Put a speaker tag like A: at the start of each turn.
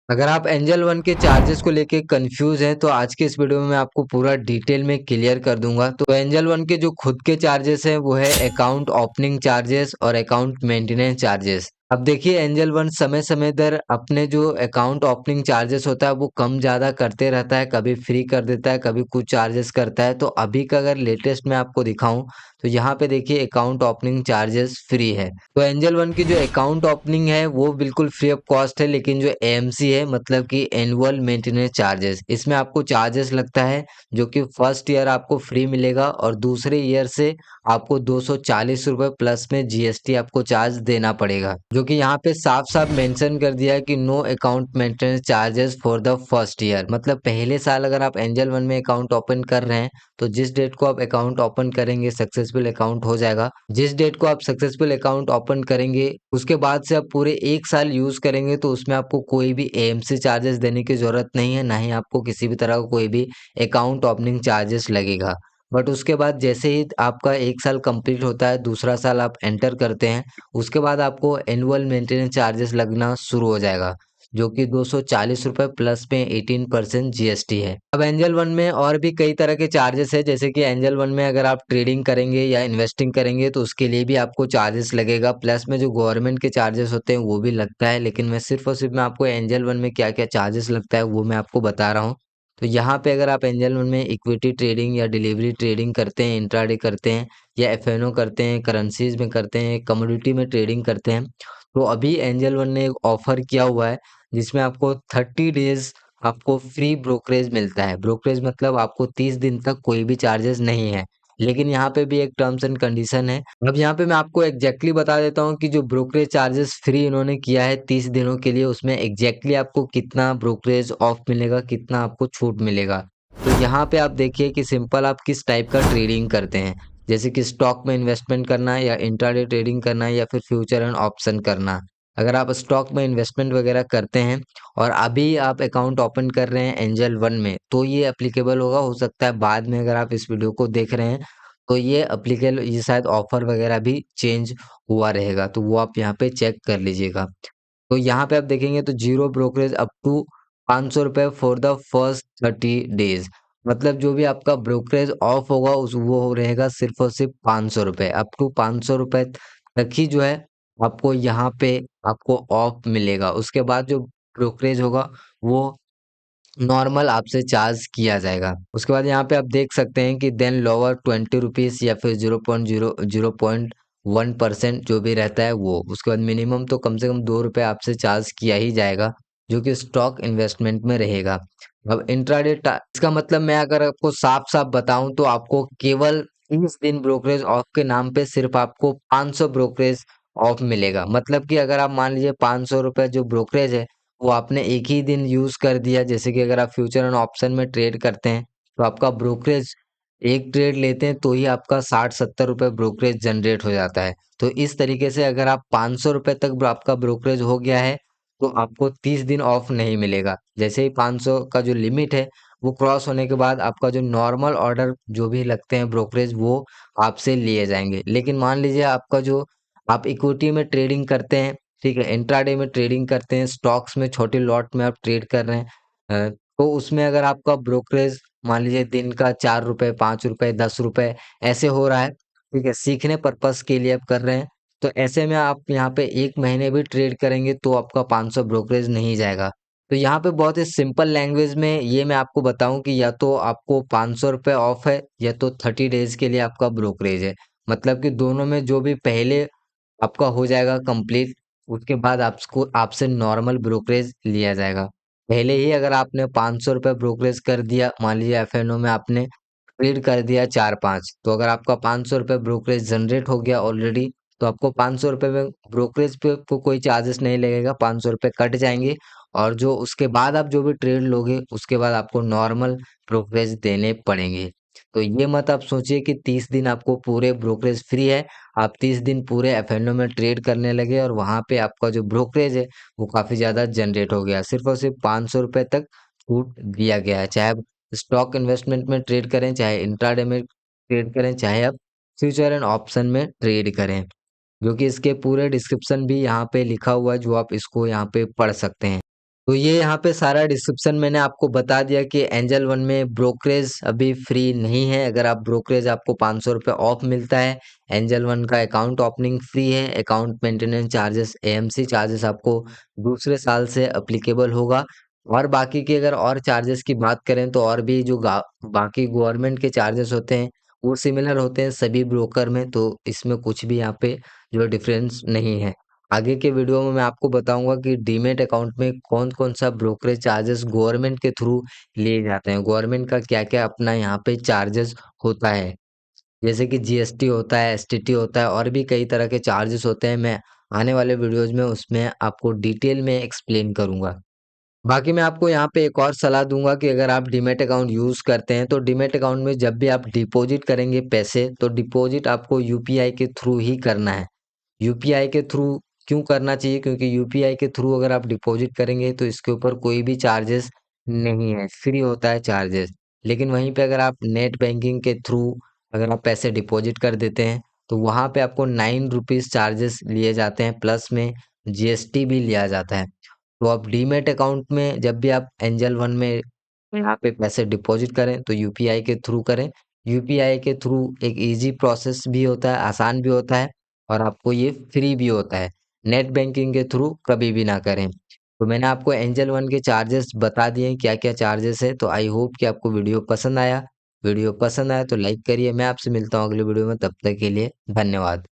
A: अगर आप Angel one के चार्जेस को लेके कंफ्यूज हैं तो आज के इस वीडियो में मैं आपको पूरा डिटेल में क्लियर कर दूंगा। तो एंजल वन के जो खुद के चार्जेस हैं वो है अकाउंट ओपनिंग चार्जेस और अकाउंट मेंटेनेंस चार्जेस। अब देखिए एंजल वन समय समय दर अपने जो अकाउंट ओपनिंग चार्जेस होता है वो कम ज़्यादा करते रहता है, कभी फ्री कर देता है, कभी कुछ चार्जेस करता है। तो अभी का अगर लेटेस्ट मैं आपको दिखाऊं तो यहाँ पे देखिए अकाउंट ओपनिंग चार्जेस फ्री है। तो एंजल वन की जो अकाउंट ओपनिंग है वो बिल्कुल फ्री ऑफ कॉस्ट है, लेकिन जो एएमसी है मतलब कि एनुअल मेंटेनेंस चार्जेस, इसमें आपको चार्जेस लगता है जो कि फर्स्ट ईयर आपको फ्री मिलेगा और दूसरे ईयर से आपको 240 रुपये प्लस में जीएसटी आपको चार्ज देना पड़ेगा, जो कि यहाँ पे साफ साफ मेंशन कर दिया है कि no account maintenance charges for the first year. मतलब पहले साल अगर आप एंजल वन में अकाउंट ओपन कर रहे हैं तो जिस डेट को आप अकाउंट ओपन करेंगे सक्सेसफुल अकाउंट हो जाएगा। जिस डेट को आप सक्सेसफुल अकाउंट ओपन करेंगे उसके बाद से आप पूरे एक साल यूज करेंगे तो उसमें आपको कोई भी एएमसी चार्जेस देने की जरूरत नहीं है, ना ही आपको किसी भी तरह का कोई भी अकाउंट ओपनिंग चार्जेस लगेगा। बट उसके बाद जैसे ही आपका एक साल कंप्लीट होता है, दूसरा साल आप एंटर करते हैं, उसके बाद आपको एनुअल मेंटेनेंस चार्जेस लगना शुरू हो जाएगा, जो कि 240 रुपये प्लस में 18% जीएसटी है। अब एंजल वन में और भी कई तरह के चार्जेस है, जैसे कि एंजल वन में अगर आप ट्रेडिंग करेंगे या इन्वेस्टिंग करेंगे तो उसके लिए भी आपको चार्जेस लगेगा, प्लस में जो गवर्नमेंट के चार्जेस होते हैं वो भी लगता है। लेकिन मैं सिर्फ और सिर्फ मैं आपको एंजल वन में क्या क्या चार्जेस लगता है वो मैं आपको बता रहा हूँ। तो यहाँ पे अगर आप एंजल वन में इक्विटी ट्रेडिंग या डिलीवरी ट्रेडिंग करते हैं, इंट्राडे करते हैं या एफएनओ करते हैं, करेंसीज में करते हैं, कमोडिटी में ट्रेडिंग करते हैं, तो अभी एंजल वन ने एक ऑफर किया हुआ है जिसमें आपको 30 डेज आपको फ्री ब्रोकरेज मिलता है। ब्रोकरेज मतलब आपको 30 दिन तक कोई भी चार्जेस नहीं है, लेकिन यहाँ पे भी एक टर्म्स एंड कंडीशन है। अब यहाँ पे मैं आपको एग्जैक्टली बता देता हूँ कि जो ब्रोकरेज चार्जेस फ्री इन्होंने किया है 30 दिनों के लिए, उसमें एग्जैक्टली आपको कितना ब्रोकरेज ऑफ मिलेगा, कितना आपको छूट मिलेगा। तो यहाँ पे आप देखिए कि सिंपल आप किस टाइप का ट्रेडिंग करते हैं, जैसे कि स्टॉक में इन्वेस्टमेंट करना है या इंट्राडे ट्रेडिंग करना है या फिर फ्यूचर एंड ऑप्शन करना। अगर आप स्टॉक में इन्वेस्टमेंट वगैरह करते हैं और अभी आप अकाउंट ओपन कर रहे हैं एंजल वन में तो ये एप्लीकेबल होगा। हो सकता है बाद में अगर आप इस वीडियो को देख रहे हैं तो ये एप्लीकेबल, ये शायद ऑफर वगैरह भी चेंज हुआ रहेगा, तो वो आप यहाँ पे चेक कर लीजिएगा। तो यहाँ पे आप देखेंगे तो जीरो ब्रोकरेज अप टू 500 रुपये फॉर द फर्स्ट 30 डेज। मतलब जो भी आपका ब्रोकरेज ऑफ होगा उस वो रहेगा सिर्फ और सिर्फ 500 रुपये, अप टू 500 रुपये तक ही जो है आपको यहाँ पे आपको ऑफ मिलेगा। उसके बाद जो ब्रोकरेज होगा वो नॉर्मल आपसे चार्ज किया जाएगा। उसके बाद यहाँ पे आप देख सकते हैं कि देन लोअर 20 रुपीज़ या फिर 0.1% जो भी रहता है वो। उसके बाद मिनिमम तो कम से कम 2 रुपये आपसे चार्ज किया ही जाएगा, जो कि स्टॉक इन्वेस्टमेंट में रहेगा। अब इंट्राडे इसका मतलब मैं अगर आपको साफ साफ बताऊं तो आपको केवल 30 दिन ब्रोकरेज ऑफ के नाम पे सिर्फ आपको 500 ब्रोकरेज ऑफ मिलेगा। मतलब कि अगर आप मान लीजिए 500 रुपये जो ब्रोकरेज है वो आपने एक ही दिन यूज कर दिया, जैसे कि अगर आप फ्यूचर एंड ऑप्शन में ट्रेड करते हैं तो आपका ब्रोकरेज एक ट्रेड लेते हैं तो ही आपका 60-70 रुपये ब्रोकरेज जनरेट हो जाता है। तो इस तरीके से अगर आप 500 रुपये तक आपका ब्रोकरेज हो गया है तो आपको 30 दिन ऑफ नहीं मिलेगा। जैसे ही 500 का जो लिमिट है वो क्रॉस होने के बाद आपका जो नॉर्मल ऑर्डर जो भी लगते हैं ब्रोकरेज वो आपसे लिए जाएंगे। लेकिन मान लीजिए आपका जो आप इक्विटी में ट्रेडिंग करते हैं, ठीक है, इंट्राडे में ट्रेडिंग करते हैं, स्टॉक्स में छोटे लॉट में आप ट्रेड कर रहे हैं, तो उसमें अगर आपका ब्रोकरेज मान लीजिए दिन का 4 रुपए, 5 रुपए, 10 रुपए ऐसे हो रहा है, ठीक है, सीखने पर्पस के लिए आप कर रहे हैं, तो ऐसे में आप यहाँ पे एक महीने भी ट्रेड करेंगे तो आपका 500 ब्रोकरेज नहीं जाएगा। तो यहाँ पे बहुत ही सिंपल लैंग्वेज में ये मैं आपको बताऊं कि या तो आपको 500 रुपये ऑफ है या तो 30 डेज के लिए आपका ब्रोकरेज है। मतलब कि दोनों में जो भी पहले आपका हो जाएगा कंप्लीट, उसके बाद आपको आपसे नॉर्मल ब्रोकरेज लिया जाएगा। पहले ही अगर आपने 500 रुपये ब्रोकरेज कर दिया, मान लीजिए एफएनओ में आपने ट्रेड कर दिया 4-5, तो अगर आपका 500 रुपये ब्रोकरेज जनरेट हो गया ऑलरेडी तो आपको 500 रुपये में ब्रोकरेज पे को कोई चार्जेस नहीं लगेगा, 500 रुपये कट जाएंगे और जो उसके बाद आप जो भी ट्रेड लोगे उसके बाद आपको नॉर्मल ब्रोकरेज देने पड़ेंगे। तो ये मत आप सोचिए कि 30 दिन आपको पूरे ब्रोकरेज फ्री है, आप 30 दिन पूरे एफएनओ में ट्रेड करने लगे और वहां पे आपका जो ब्रोकरेज है वो काफी ज्यादा जनरेट हो गया। सिर्फ और सिर्फ 500 रुपये तक छूट दिया गया है, चाहे आप स्टॉक इन्वेस्टमेंट में ट्रेड करें, चाहे इंट्राडे में ट्रेड करें, चाहे आप फ्यूचर एंड ऑप्शन में ट्रेड करें, जो कि इसके पूरे डिस्क्रिप्शन भी यहाँ पे लिखा हुआ है, जो आप इसको यहाँ पे पढ़ सकते हैं। तो ये यहाँ पे सारा डिस्क्रिप्शन मैंने आपको बता दिया कि एंजल वन में ब्रोकरेज अभी फ्री नहीं है। अगर आप ब्रोकरेज आपको 500 रुपये ऑफ मिलता है। एंजल वन का अकाउंट ओपनिंग फ्री है। Account maintenance charges, AMC charges आपको दूसरे साल से अप्लीकेबल होगा। और बाकी की अगर और चार्जेस की बात करें तो और भी जो बाकी गवर्नमेंट के चार्जेस होते हैं वो सिमिलर होते हैं सभी ब्रोकर में, तो इसमें कुछ भी यहाँ पे जो डिफरेंस नहीं है। आगे के वीडियो में मैं आपको बताऊंगा कि डीमेट अकाउंट में कौन कौन सा ब्रोकरेज चार्जेस गवर्नमेंट के थ्रू लिए जाते हैं, गवर्नमेंट का क्या क्या अपना यहाँ पे चार्जेस होता है, जैसे कि जीएसटी होता है, एसटीटी होता है, और भी कई तरह के चार्जेस होते हैं। मैं आने वाले वीडियोज में उसमें आपको डिटेल में एक्सप्लेन करूंगा। बाकी मैं आपको यहाँ पे एक और सलाह दूंगा कि अगर आप डीमेट अकाउंट यूज करते हैं तो डीमेट अकाउंट में जब भी आप डिपॉजिट करेंगे पैसे, तो डिपॉजिट आपको यूपीआई के थ्रू ही करना है। यूपीआई के थ्रू क्यों करना चाहिए? क्योंकि यूपीआई के थ्रू अगर आप डिपॉजिट करेंगे तो इसके ऊपर कोई भी चार्जेस नहीं है, फ्री होता है चार्जेस। लेकिन वहीं पे अगर आप नेट बैंकिंग के थ्रू अगर आप पैसे डिपॉजिट कर देते हैं तो वहाँ पे आपको 9 रुपीज़ चार्जेस लिए जाते हैं, प्लस में जीएसटी भी लिया जाता है। तो आप डीमेट अकाउंट में जब भी आप एंजल वन में यहाँ पे पैसे डिपॉजिट करें तो यूपीआई के थ्रू करें। यूपीआई के थ्रू एक इजी प्रोसेस भी होता है, आसान भी होता है, और आपको ये फ्री भी होता है। नेट बैंकिंग के थ्रू कभी भी ना करें। तो मैंने आपको एंजल वन के चार्जेस बता दिए क्या क्या चार्जेस है। तो आई होप कि आपको वीडियो पसंद आया। वीडियो पसंद आया तो लाइक करिए। मैं आपसे मिलता हूँ अगले वीडियो में, तब तक के लिए धन्यवाद।